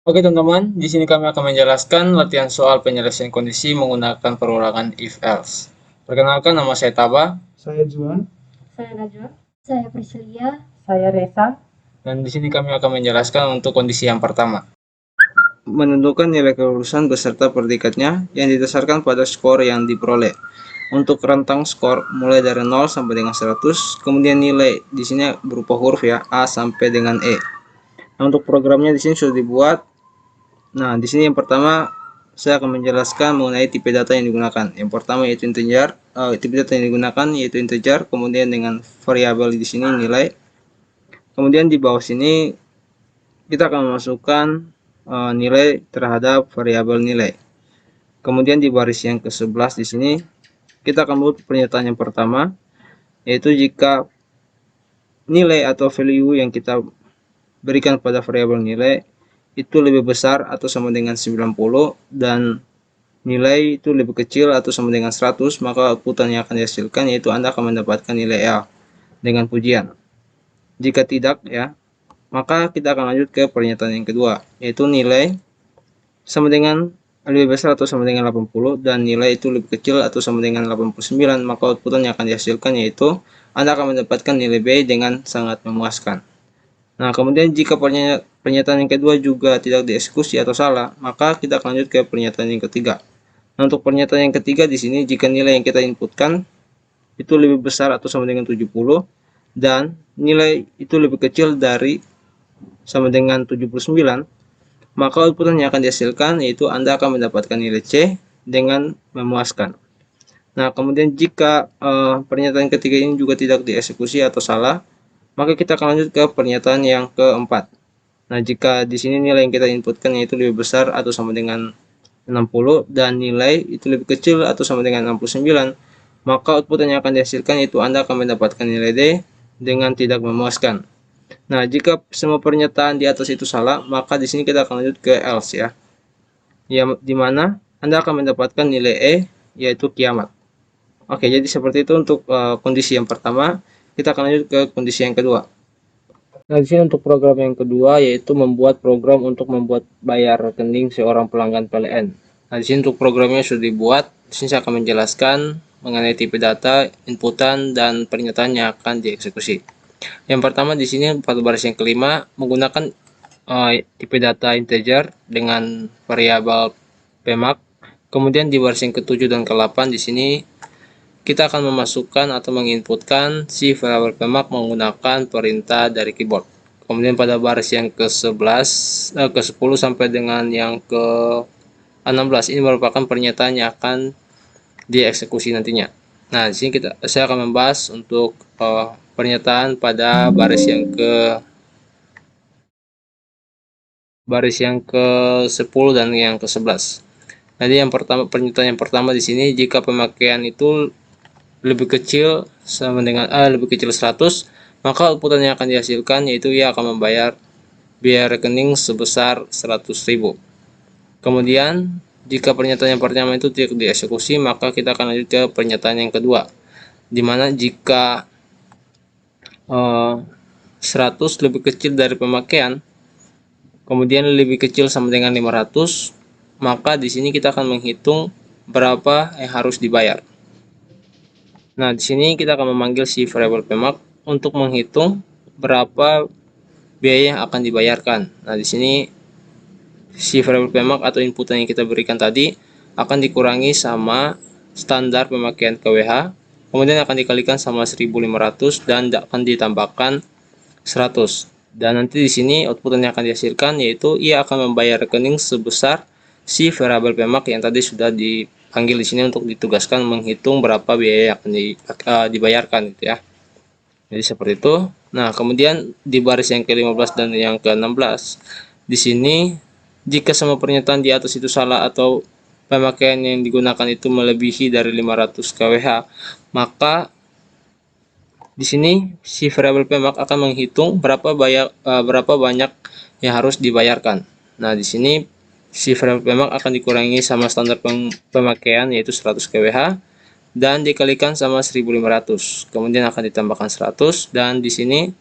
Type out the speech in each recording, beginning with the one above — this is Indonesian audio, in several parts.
Oke teman-teman, di sini kami akan menjelaskan latihan soal penyelesaian kondisi menggunakan perulangan if-else. Perkenalkan, nama saya Taba. Saya Juan. Saya Najwa. Saya Priscilia. Saya Resa. Dan di sini kami akan menjelaskan untuk kondisi yang pertama. Menentukan nilai kelulusan beserta predikatnya yang didasarkan pada skor yang diperoleh. Untuk rentang skor mulai dari 0 sampai dengan 100, kemudian nilai di sini berupa huruf ya, A sampai dengan E. Nah, untuk programnya di sini sudah dibuat. Nah, di sini yang pertama saya akan menjelaskan mengenai tipe data yang digunakan. Yang pertama yaitu integer, tipe data yang digunakan yaitu integer, kemudian dengan variabel di sini nilai. Kemudian di bawah sini kita akan memasukkan nilai terhadap variabel nilai. Kemudian di baris yang ke-11 di sini kita akan membuat pernyataan yang pertama, yaitu jika nilai atau value yang kita berikan pada variabel nilai itu lebih besar atau sama dengan 90 dan nilai itu lebih kecil atau sama dengan 100, maka output yang akan dihasilkan yaitu Anda akan mendapatkan nilai A dengan pujian. Jika tidak ya, maka kita akan lanjut ke pernyataan yang kedua, yaitu nilai sama dengan lebih besar atau sama dengan 80 dan nilai itu lebih kecil atau sama dengan 89, maka output yang akan dihasilkan yaitu Anda akan mendapatkan nilai B dengan sangat memuaskan. Nah, kemudian jika pernyataan yang kedua juga tidak dieksekusi atau salah, maka kita akan lanjut ke pernyataan yang ketiga. Nah, untuk pernyataan yang ketiga di sini jika nilai yang kita inputkan itu lebih besar atau sama dengan 70 dan nilai itu lebih kecil dari sama dengan 79, maka output yang akan dihasilkan yaitu Anda akan mendapatkan nilai C dengan memuaskan. Nah, kemudian jika pernyataan ketiga ini juga tidak dieksekusi atau salah, maka kita akan lanjut ke pernyataan yang keempat. Nah, jika di sini nilai yang kita inputkan yaitu lebih besar atau sama dengan 60 dan nilai itu lebih kecil atau sama dengan 69, maka output yang akan dihasilkan yaitu Anda akan mendapatkan nilai D dengan tidak memuaskan. Nah, jika semua pernyataan di atas itu salah, maka di sini kita akan lanjut ke else ya. Di mana Anda akan mendapatkan nilai E yaitu kiamat. Oke, jadi seperti itu untuk kondisi yang pertama. Kita akan lanjut ke kondisi yang kedua. Nah, di sini untuk program yang kedua yaitu membuat program untuk membuat bayar rekening seorang pelanggan PLN. Nah, di sini untuk programnya sudah dibuat. Di sini saya akan menjelaskan mengenai tipe data, inputan, dan pernyataan yang akan dieksekusi. Yang pertama di sini pada baris yang kelima menggunakan tipe data integer dengan variabel PMAX. Kemudian di baris yang ke-7 dan ke-8 di sini kita akan memasukkan atau menginputkan si variabel PMAX menggunakan perintah dari keyboard. Kemudian pada baris yang ke-11, ke-10 sampai dengan yang ke-16 ini merupakan pernyataan yang akan dieksekusi nantinya. Nah, di sini saya akan membahas untuk pernyataan pada baris yang ke-10 dan yang ke-11. Jadi pernyataan yang pertama di sini jika pemakaian itu lebih kecil sama dengan lebih kecil 100, maka output yang akan dihasilkan yaitu ia akan membayar biaya rekening sebesar 100.000. Kemudian jika pernyataan yang pertama itu tidak dieksekusi, maka kita akan lanjut ke pernyataan yang kedua, di mana jika 100 lebih kecil dari pemakaian, kemudian lebih kecil sama dengan 500, maka di sini kita akan menghitung berapa yang harus dibayar. Nah, di sini kita akan memanggil si variabel PMAX untuk menghitung berapa biaya yang akan dibayarkan. Nah, di sini si variabel PMAX atau inputan yang kita berikan tadi akan dikurangi sama standar pemakaian KWH, kemudian akan dikalikan sama 1.500 dan akan ditambahkan 100. Dan nanti di sini output yang akan dihasilkan yaitu ia akan membayar rekening sebesar si variabel PMAX yang tadi sudah dipanggil di sini untuk ditugaskan menghitung berapa biaya yang akan dibayarkan gitu ya. Jadi seperti itu. Nah, kemudian di baris yang ke-15 dan yang ke-16 di sini jika semua pernyataan di atas itu salah atau pemakaian yang digunakan itu melebihi dari 500 kWh, maka di sini si variabel PMAX akan menghitung berapa banyak yang harus dibayarkan. Nah, di sini si variabel PMAX akan dikurangi sama standar pemakaian yaitu 100 kWh dan dikalikan sama 1.500. Kemudian akan ditambahkan 100 dan di sini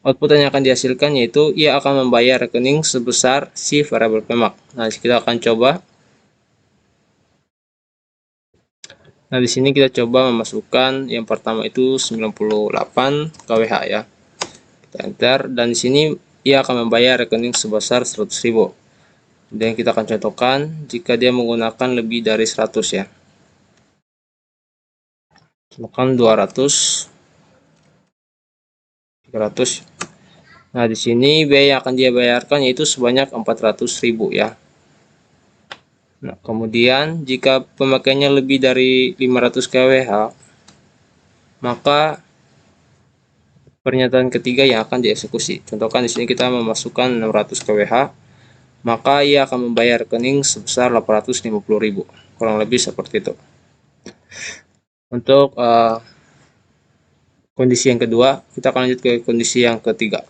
Output yang akan dihasilkan yaitu ia akan membayar rekening sebesar si variabel pemak. Nah, kita akan coba. Nah, di sini kita coba memasukkan yang pertama itu 98 kWh ya. Kita enter dan di sini ia akan membayar rekening sebesar 100.000. Dan kita akan contohkan jika dia menggunakan lebih dari 100 ya. Contohkan 200, 300. Nah, di sini biaya yang akan dia bayarkan yaitu sebanyak 400.000 ya. Nah, kemudian jika pemakaiannya lebih dari 500 kWh, maka pernyataan ketiga yang akan dieksekusi. Contohkan di sini kita memasukkan 600 kWh, maka ia akan membayar rekening sebesar 850.000. Kurang lebih seperti itu. Untuk kondisi yang kedua, kita akan lanjut ke kondisi yang ketiga.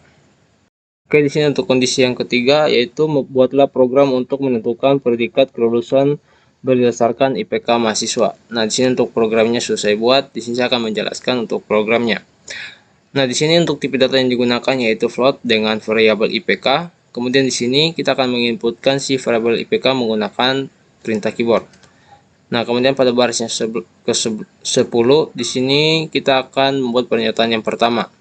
Oke, di sini untuk kondisi yang ketiga yaitu membuatlah program untuk menentukan predikat kelulusan berdasarkan IPK mahasiswa. Nah, di sini untuk programnya sudah saya buat. Di sini saya akan menjelaskan untuk programnya. Nah, di sini untuk tipe data yang digunakan yaitu float dengan variabel IPK. Kemudian di sini kita akan menginputkan si variabel IPK menggunakan perintah keyboard. Nah, kemudian pada barisnya ke-10 di sini kita akan membuat pernyataan yang pertama,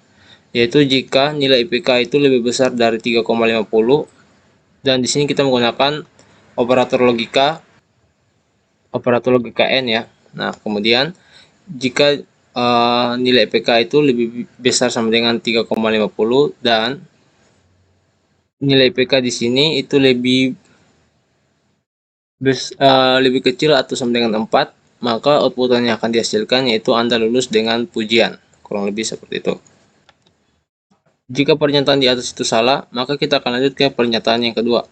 yaitu jika nilai IPK itu lebih besar dari 3,50 dan di sini kita menggunakan operator logika N ya. Nah, kemudian jika nilai IPK itu lebih besar sama dengan 3,50 dan nilai IPK di sini itu lebih kecil atau sama dengan 4, maka output yang akan dihasilkan yaitu Anda lulus dengan pujian. Kurang lebih seperti itu. Jika pernyataan di atas itu salah, maka kita akan lanjut ke pernyataan yang kedua,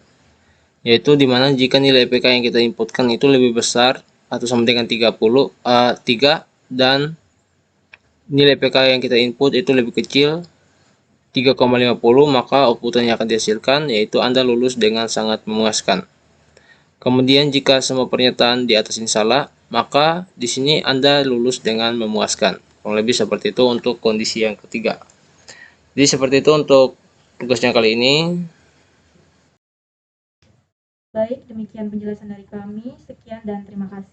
yaitu dimana jika nilai IPK yang kita inputkan itu lebih besar atau sama dengan 3 dan nilai IPK yang kita input itu lebih kecil 3,50, maka output yang akan dihasilkan yaitu Anda lulus dengan sangat memuaskan. Kemudian jika semua pernyataan di atas ini salah, maka di sini Anda lulus dengan memuaskan. Kurang lebih seperti itu untuk kondisi yang ketiga. Jadi seperti itu untuk tugasnya kali ini. Baik, demikian penjelasan dari kami. Sekian dan terima kasih.